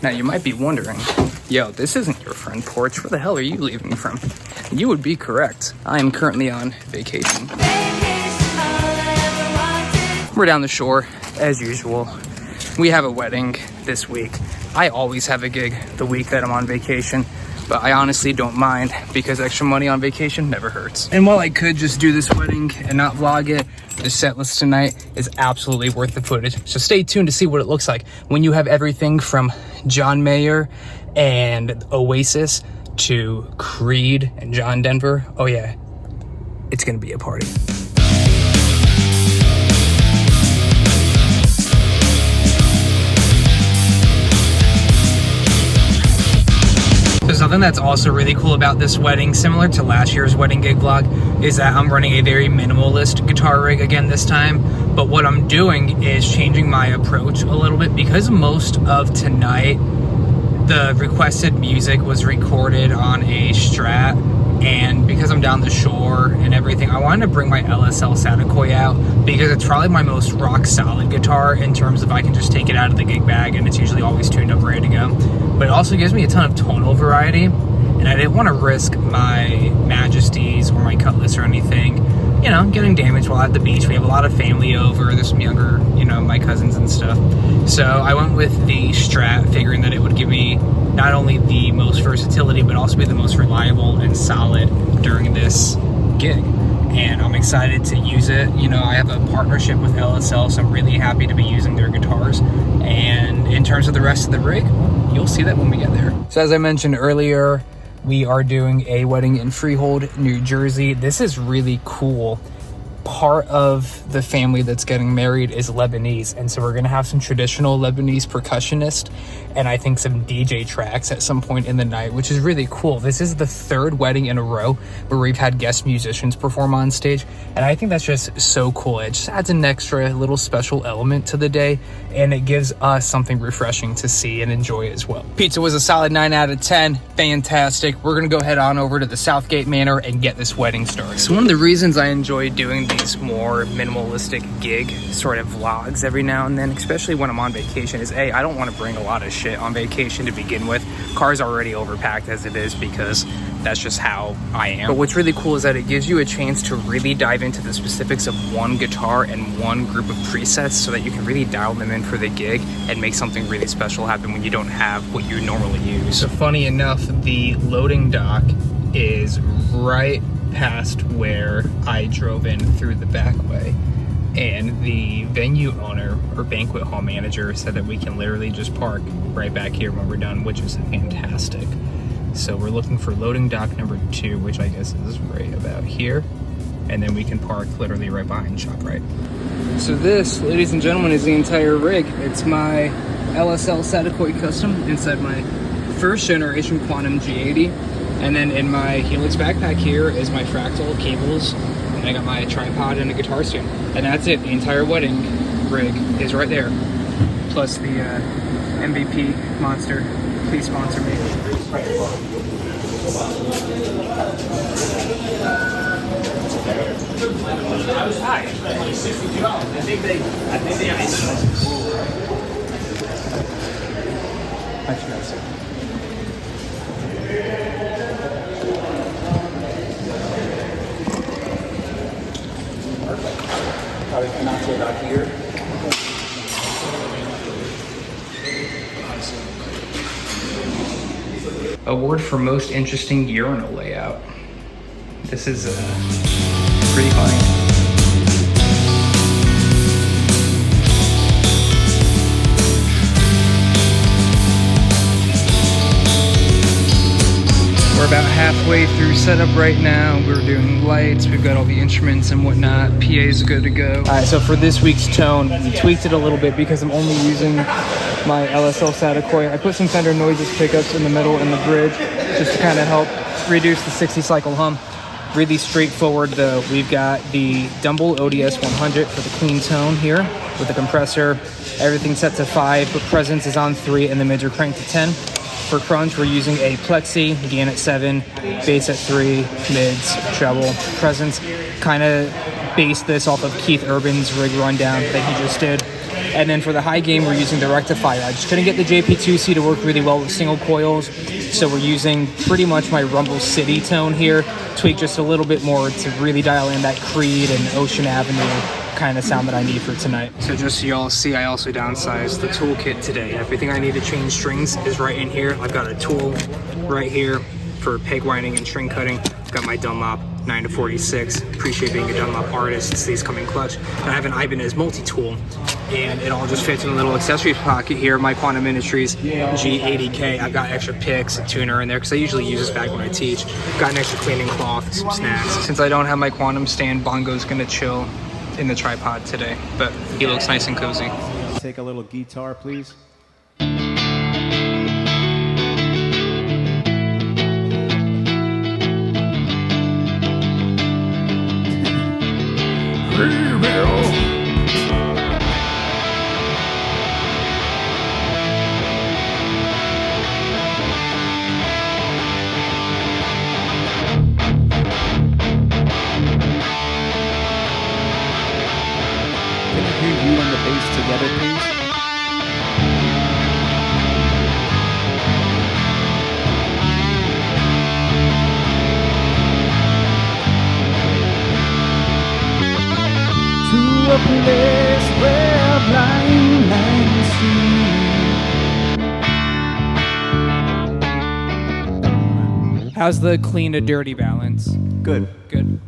Now you might be wondering, yo, this isn't your front porch. Where the hell are you leaving from? You would be correct. I am currently on vacation. We're down the shore, as usual. We have a wedding this week. I always have a gig the week that I'm on vacation, but I honestly don't mind because extra money on vacation never hurts. And while I could just do this wedding and not vlog it, the set list tonight is absolutely worth the footage. So stay tuned to see what it looks like when you have everything from John Mayer and Oasis to Creed and John Denver. Oh yeah, it's gonna be a party. So something that's also really cool about this wedding, similar to last year's wedding gig vlog, is that I'm running a very minimalist guitar rig again this time. But what I'm doing is changing my approach a little bit because most of tonight, the requested music was recorded on a Strat. And because I'm down the shore and everything, I wanted to bring my LSL Saticoy out because it's probably my most rock solid guitar in terms of I can just take it out of the gig bag and it's usually always tuned up, ready to go. But it also gives me a ton of tonal variety, and I didn't want to risk my Majesties or my Cutlass or anything, you know, getting damaged while at the beach. We have a lot of family over. There's some younger, you know, my cousins and stuff. So I went with the Strat, figuring that it would give me not only the most versatility, but also be the most reliable and solid during this gig. And I'm excited to use it. You know, I have a partnership with LSL, so I'm really happy to be using their guitars. And in terms of the rest of the rig, you'll see that when we get there. So as I mentioned earlier, we are doing a wedding in Freehold, New Jersey. This is really cool. Part of the family that's getting married is Lebanese, and so we're gonna have some traditional Lebanese percussionist and I think some DJ tracks at some point in the night, which is really cool. This is the third wedding in a row where we've had guest musicians perform on stage, and I think that's just so cool. It just adds an extra little special element to the day, and it gives us something refreshing to see and enjoy as well. Pizza was a solid 9 out of 10. Fantastic. We're gonna go head on over to the Southgate Manor and get this wedding started. So one of the reasons I enjoy doing these more minimalistic gig sort of vlogs every now and then, especially when I'm on vacation, is I don't want to bring a lot of shit on vacation to begin with. Car's already overpacked as it is because that's just how I am. But what's really cool is that it gives you a chance to really dive into the specifics of one guitar and one group of presets so that you can really dial them in for the gig and make something really special happen when you don't have what you normally use. So funny enough, the loading dock is right past where I drove in through the back way, and the venue owner or banquet hall manager said that we can literally just park right back here when we're done, which is fantastic. So we're looking for loading dock number 2, which I guess is right about here, and then we can park literally right behind ShopRite. So this, ladies and gentlemen, is the entire rig. It's my LSL Saticoy Custom inside my first generation Quantum G80. And then in my Helix backpack here is my Fractal cables, and I got my tripod and a guitar stand. And that's it. The entire wedding rig is right there. Plus the MVP Monster. Please sponsor me. Hi. I think they Probably cannot go back here. Award for most interesting urinal layout. This is pretty funny. We're about halfway through setup right now. We're doing lights, we've got all the instruments and whatnot. PA's good to go. All right, so for this week's tone, we tweaked it a little bit because I'm only using my LSL Saticoy. I put some Fender Noises pickups in the middle and the bridge just to kind of help reduce the 60 cycle hum. Really straightforward though. We've got the Dumble ODS 100 for the clean tone here with the compressor. Everything set to 5, but presence is on 3 and the mids are cranked to 10. For crunch, we're using a Plexi, gain at 7, bass at 3, mids, treble, presence. Kind of based this off of Keith Urban's rig rundown that he just did. And then for the high gain, we're using the rectifier. I just couldn't get the JP2C to work really well with single coils, so we're using pretty much my Rumble City tone here, tweak just a little bit more to really dial in that Creed and Ocean Avenue kind of sound that I need for tonight. So just so y'all see, I also downsized the toolkit today. Everything I need to change strings is right in here. I've got a tool right here for peg winding and string cutting. I've got my Dunlop 9-46. Appreciate being a Dunlop artist. It's these come in clutch. And I have an Ibanez multi-tool, and it all just fits in a little accessories pocket here. My Quantum Ministries G80K. I've got extra picks and tuner in there because I usually use this bag when I teach. Got an extra cleaning cloth, some snacks. Since I don't have my Quantum stand, Bongo's gonna chill in the tripod today, but he looks nice and cozy. Take a little guitar, please. You and the bass together, please. To a place where blind men see. How's the clean to dirty balance? Good. Good.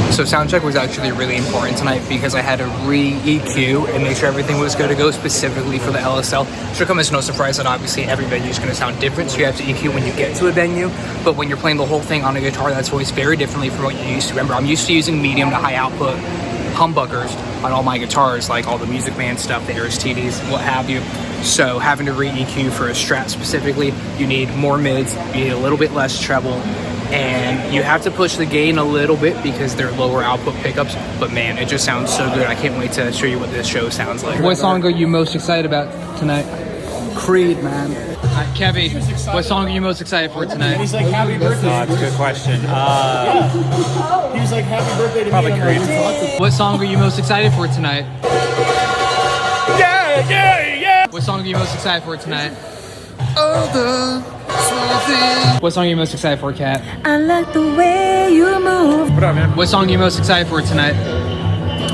So sound check was actually really important tonight because I had to re-EQ and make sure everything was good to go specifically for the LSL. It should come as no surprise that obviously every venue is going to sound different, so you have to EQ when you get to a venue, but when you're playing the whole thing on a guitar, that's voiced very differently from what you're used to. Remember, I'm used to using medium to high output humbuckers on all my guitars, like all the Music Man stuff, the Aristides, what have you. So having to re-EQ for a Strat specifically, you need more mids, you need a little bit less treble, and you have to push the gain a little bit because they're lower output pickups, but man, it just sounds so good. I can't wait to show you what this show sounds like. What song are you most excited about tonight? Creed, man. Kevy, what song are you most excited for tonight? He's like, happy birthday. That's a good question. He was like, happy birthday to Probably me. Creed. What song are you most excited for tonight? Yeah, yeah, yeah. What song are you most excited for tonight? All the small things. What song are you most excited for, Kat? I like the way you move. What up, man? What song are you most excited for tonight?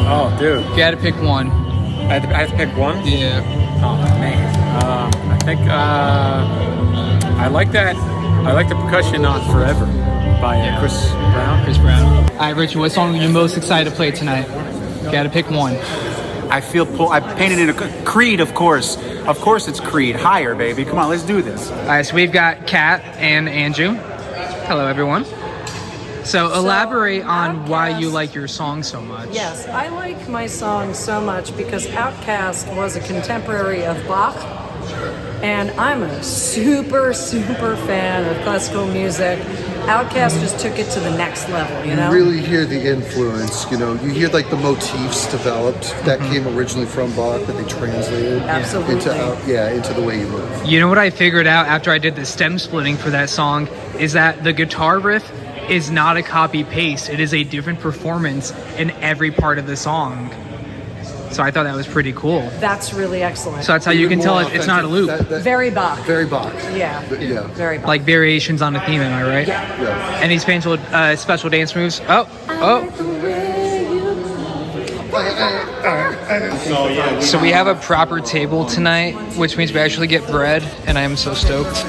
Oh, dude. If you had to pick one. I have to pick one? Yeah. Oh, man. I think I like that. I like the percussion on Forever by Chris Brown. Chris Brown. All right, Richard, what song are you most excited to play tonight? If you had to pick one. I painted in a Creed, of course. Of course it's Creed. Higher, baby. Come on, let's do this. All right, so we've got Kat and Andrew. Hello, everyone. So elaborate on why you like your song so much. Yes, I like my song so much because Outkast was a contemporary of Bach, and I'm a super fan of classical music. Outkast just took it to the next level, you know? You really hear the influence, you know. You hear like the motifs developed that came originally from Bach that they translated Absolutely. into the way you move. You know what I figured out after I did the stem splitting for that song is that the guitar riff is not a copy paste. It is a different performance in every part of the song. So I thought that was pretty cool. That's really excellent. So that's how you can tell it's not a loop. Very Bach. Very Bach. Yeah. Yeah. Very Bach. Like variations on a theme, am I right? Yeah. Any special dance moves? Oh. So we have a proper table tonight, which means we actually get bread, and I am so stoked.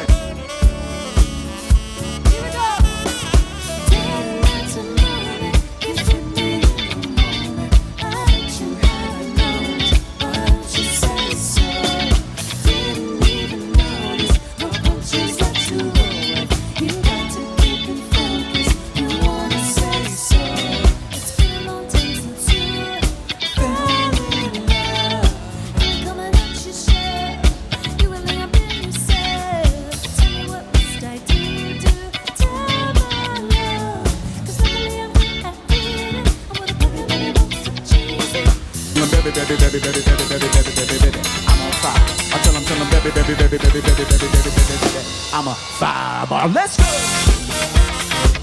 I'm a fireball. Let's go.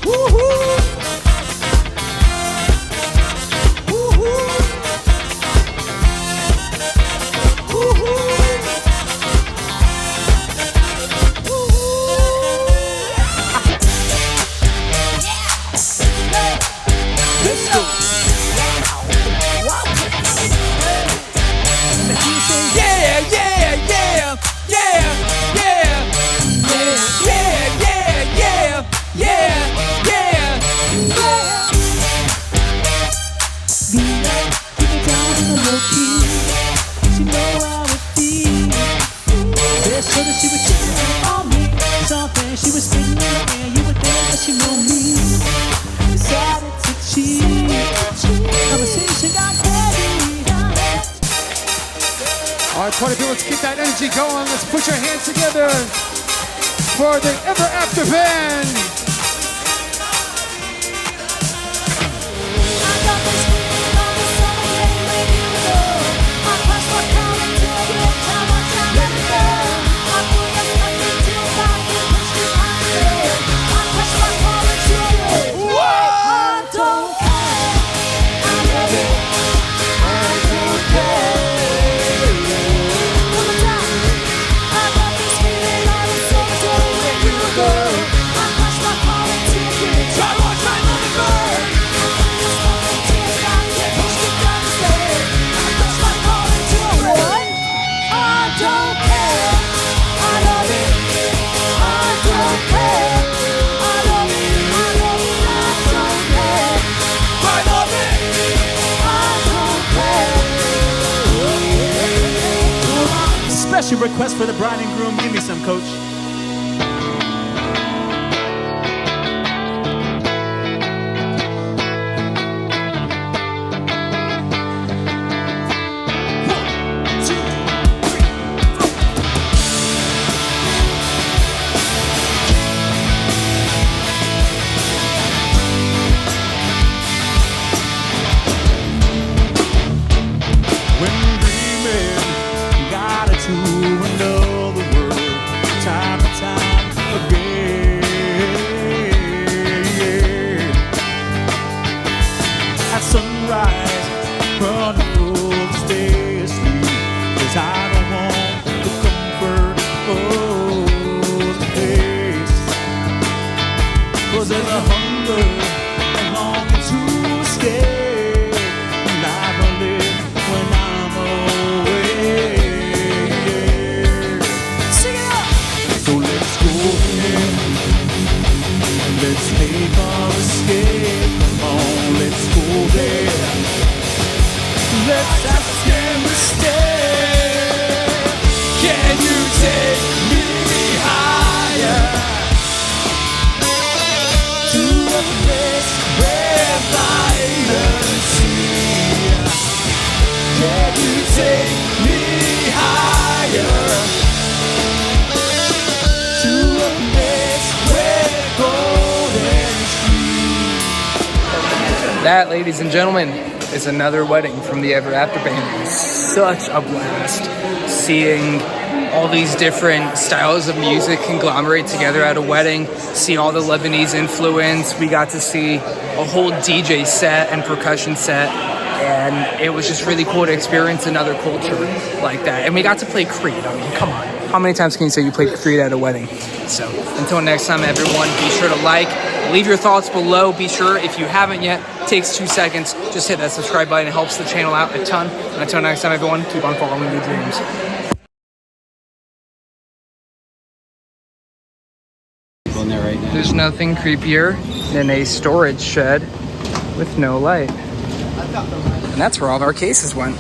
Woohoo. Woohoo. So that she was checking on me. Something she was spitting in the air. You would think that she know me. Decided to cheat. Conversation got heavy. All right, party people, let's keep that energy going. Let's put your hands together for the Ever After Band. Special request for the bride and groom. Give me some, coach. That, ladies and gentlemen, is another wedding from the Ever After Band. It was such a blast seeing all these different styles of music conglomerate together at a wedding, see all the Lebanese influence. We got to see a whole DJ set and percussion set, and it was just really cool to experience another culture like that. And we got to play Creed. I mean, come on. How many times can you say you played Creed at a wedding? So until next time, everyone, be sure to like, leave your thoughts below. Be sure, if you haven't yet, it takes 2 seconds, just hit that subscribe button. It helps the channel out a ton. And until next time, everyone, keep on following your dreams. There's nothing creepier than a storage shed with no light. And that's where all of our cases went.